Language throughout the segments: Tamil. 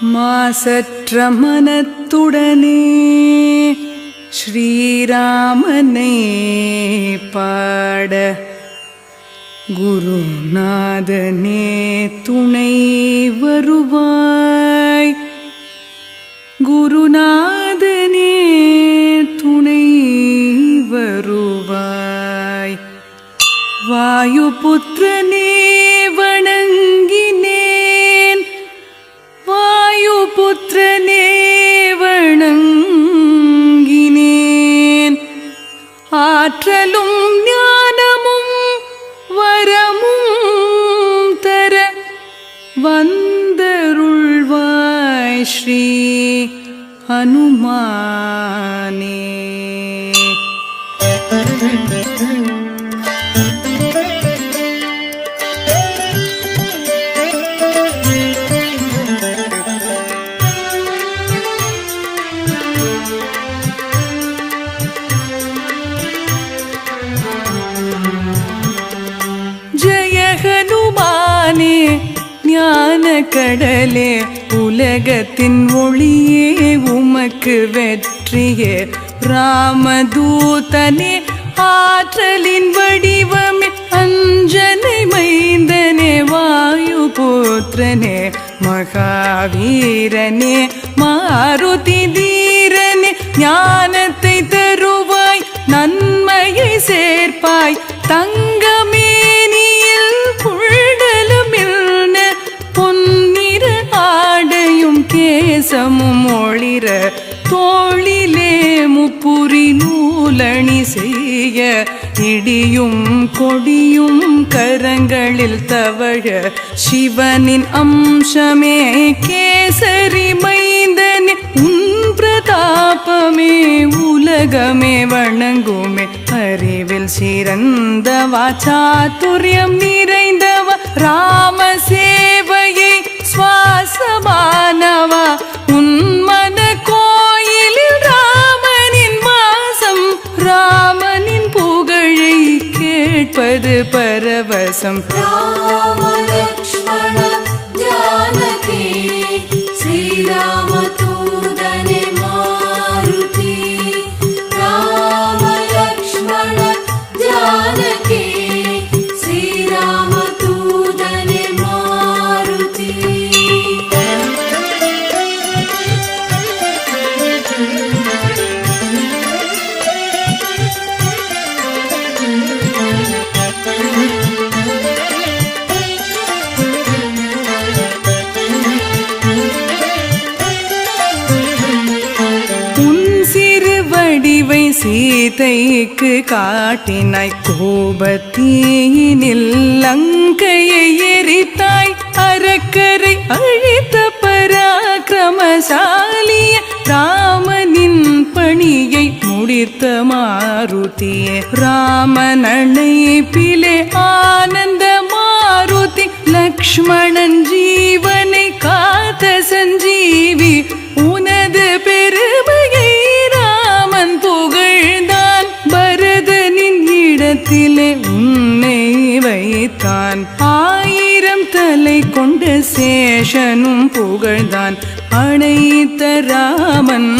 மாசற்ற மனத்துடனே ஸ்ரீராமனை பாட குருநாதனே துணை வருவாய். குருநாதனே துணை வருவாய். வாயுபுத்திரனே வணங்கினேன். வாயுபுத்திரனே வணங்கினேன். ஆற்றலும் ஞானமும் வரமும் தர வந்தருள்வாய் ஸ்ரீ ஹனுமானே. ஜெய ஹனுமானே ஞான கடலே, உலகத்தின் ஒளியே உமக்கு வெற்றியே. ராமதூதனே ஆற்றலின் வடிவமே, அஞ்சனை மைந்தனே வாயுபுத்திரனே. மகாவீரனே மாருதி தீரனே, ஞானத்தை தருவாய் நன்மையை சேர்ப்பாய். தங்கமேனியில் புள்ளலுமில்ன பொன்னிற ஆடையும் கேசமும் ஒளிர, தோளிலே முப்புரி நூலணி செய்ய, இடியும் கொடியும் கரங்களில் தவழ, சிவனின் அம்சமே கேசரி மைந்தனே. உன் பிரதாபமே உலகமே வணங்குமே. அறிவில் சிறந்தவா, சாதுரியம் நிறைந்தவா, ராம சேவையை சுவாசமானவா. உன்மன கோயிலில் ராமனின் வாசம், ராமனின் புகழை கேட்பது பரவசம். ராம லக்ஷ்மண ஜானகி ஸ்ரீராம தூதனே மாருதி. ராம லக்ஷ்மண ஜானகி ஸ்ரீராம தூதனே மாருதி. வடிவை சீதைக்கு காட்டினாய். கோபத்தீயினில் லங்கையை எரித்தாய். அரக்கரை அழித்த பராக்கிரமசாலிய ராமனின் பணியை முடித்த மாருதியே. ராமன் அணைப்பிலே ஆனந்த மாருதி, லக்ஷ்மணன் ஜீவனை காத்த சஞ்சீவி. உனது பெருமையை ராமன் புகழ்ந்தான். பரதனின் இடத்திலே உன்னை வைத்தான். 1000 தலை கொண்ட சேஷனும் புகழ்ந்தான். அணைத்த ராமன்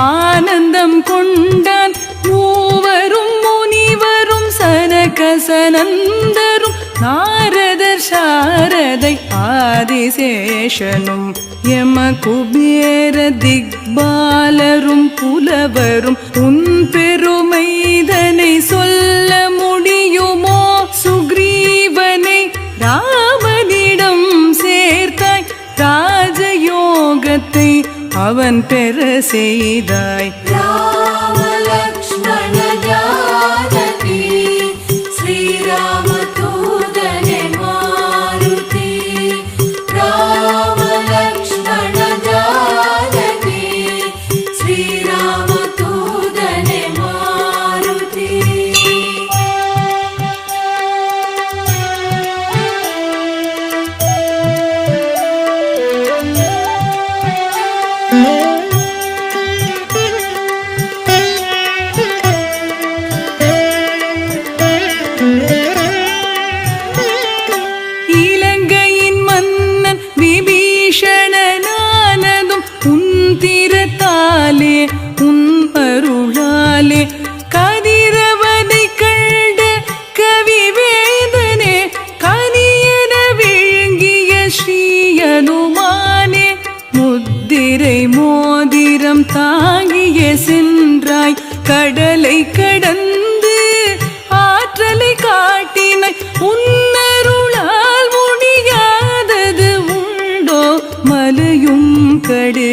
ஆனந்தம் கொண்டான். மூவரும் முனிவரும் சனகசனந்தரும், நாரதர் சாரதை ஆதிசேஷனும், யம குபேர திக்பாலரும் புலவரும். உன் பெருமைதனை சொல்ல முடியுமோ? சுக்ரீவனை ராமனிடம் சேர்த்தாய். ராஜயோகத்தை அவன் பெற செய்தாய். ராம லக்ஷ்மண ஜானகி ஸ்ரீராம தூதனே மாருதி. ராம லக்ஷ்மண ஜானகி ஸ்ரீராம தூதனே மாருதி.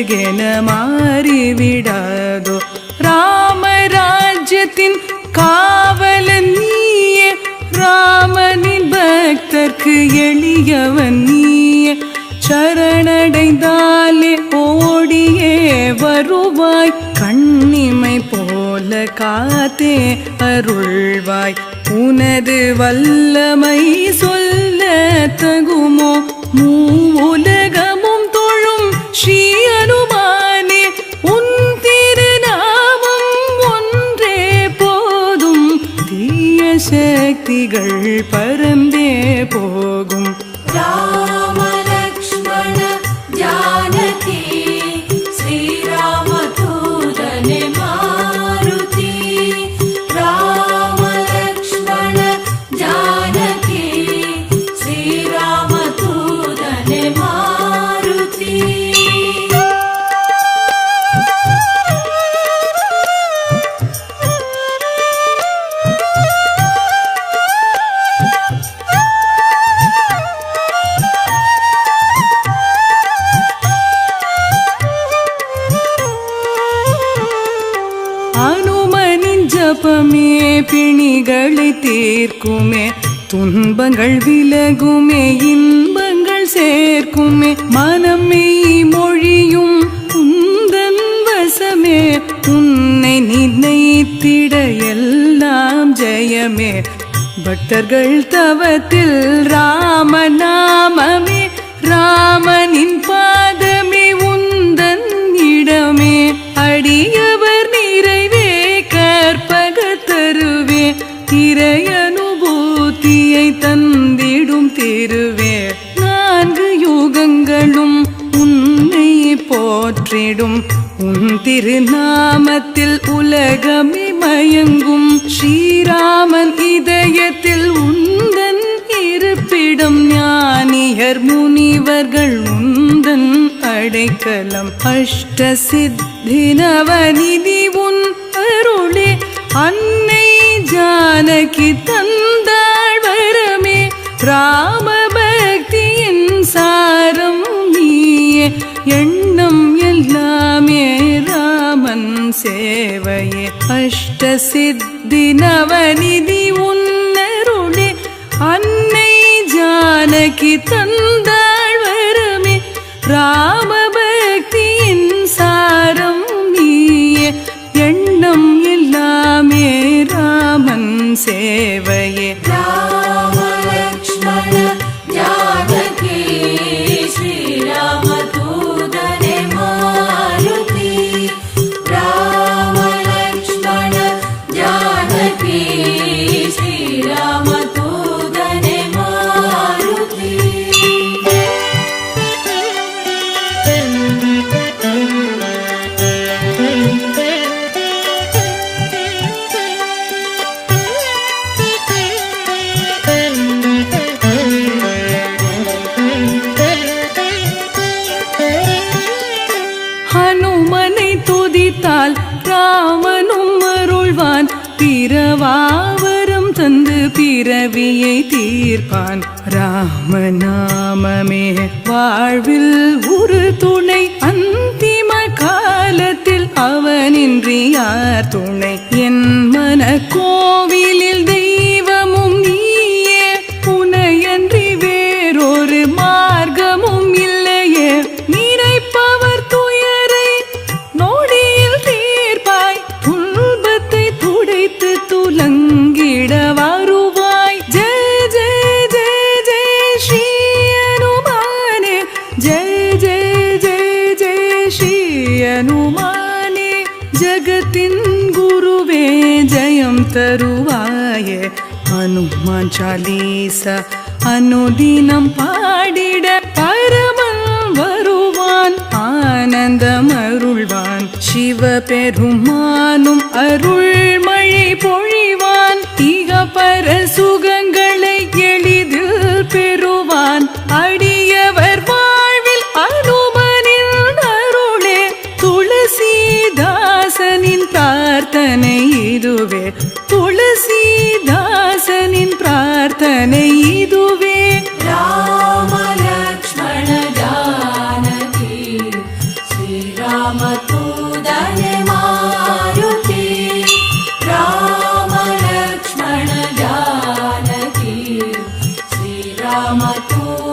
மெழுகென மாறிவிடாதோ. ராமராஜ்யத்தின் காவலன் நீயே, ராமனின் பக்தர்க்கு எளியவன் நீயே. சரணடைந்தாலே ஓடியே வருவாய், கண்ணிமை போல காத்தே அருள்வாய். உனது வல்லமை சொல்ல தகுமோ, மூவுலகமும் தொழும் ஸ்ரீ அனுமானே. உன் திருநாமம் ஒன்றே போதும், தீய சக்திகள் பறந்தே போகும். ராம லக்ஷ்மண ஜானகி ஸ்ரீராம தூதனே மாருதி. ராம லக்ஷ்மண ஜானகி ஸ்ரீராம தூதனே மாருதி. அனுமனின் ஜபமே பிணிகளை தீர்க்குமே, துன்பங்கள் விலகுமே, இன்பங்கள் சேர்க்குமே. மனமே மொழியும் உந்தன் வசமே, உன்னை நினைத்திட எல்லாம் ஜெயமே. பக்தர்கள் தவத்தில் ராமநாமமே, ராமனின் பாதமே உந்தன் இடமே. அடியவர் நிறைவே கற்பக தருவே, இறை அனுபூதியை தந்திடும் திருவே. 4 யுகங்களும் உன்னை போற்றிடும், உன் திருநாமத்தில் உலகமே மயங்கும். ஸ்ரீராமன் இதயத்தில் உந்தன் இருப்பிடம், ஞானியர் முனிவர்கள் உந்தன் அடைக்கலம். அஷ்ட சித்தி நவநிதி உன் அருளே, அன்னை ஜானகி தந்தாள் வரமே. ராம பக்தியின் சாரம் நீயே, எண்ணம் எல்லாமே ராமன் சேவையே. அஷ்ட சித்தி நவநிதி உன் அருளே, அன்னை ஜானகி தந்தாள் வரமே. ராம பக்தியின் சாரம் நீயே, எண்ணம் எல்லாமே ராமன் சேவையே. ராம லக்ஷ்மண ஜானகி ஸ்ரீராம தூதனே மாருதி. ராம லக்ஷ்மண ஜானகி ஸ்ரீராம தூதனே மாருதி. ஹனுமனை துதித்தால் ராமனும் அருள்வான், பிறவாவரம் தந்து பிறவியை தீர்ப்பான். ராமநாமமே வாழ்வில் ஒரு துணை, அந்திம காலத்தில் அவனின்றி யார் துணை. என் மன கோவிலில் தெய்வமும் நீயே, உனையன்றி வேறொரு மார்க்கமும் இல்லையே. நினைப்பவர் துயரை நொடியில் தீர்ப்பாய், துன்பத்தை துடைத்து துலங்கிட வருவாய். ஜெய ஜெய ஜெய ஜெய ஸ்ரீ அனுமானே, ஜெய ஜெய ஜெய ஜெய ஸ்ரீ அனுமானே. ஜகத்தின் குருவே ஜெயம் தருவாயே. ஹனுமான் சாலீசா அனுதினம் பாடிட பரமன் வருவான், ஆனந்தம் அருள்வான். சிவபெருமானும் அருள்மழை பொழிவான், இக பர சுகங்களை எளிதில் பெறுவான். அடியவர் வாழ்வில் அனுமனின் அருளே, துளசிதாசனின் பிரார்த்தனை இதுவே. துளசிதாசனின் பிரார்த்தனை இதுவே. ராம லக்ஷ்மண ஜானகி ஸ்ரீ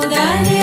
தூதரே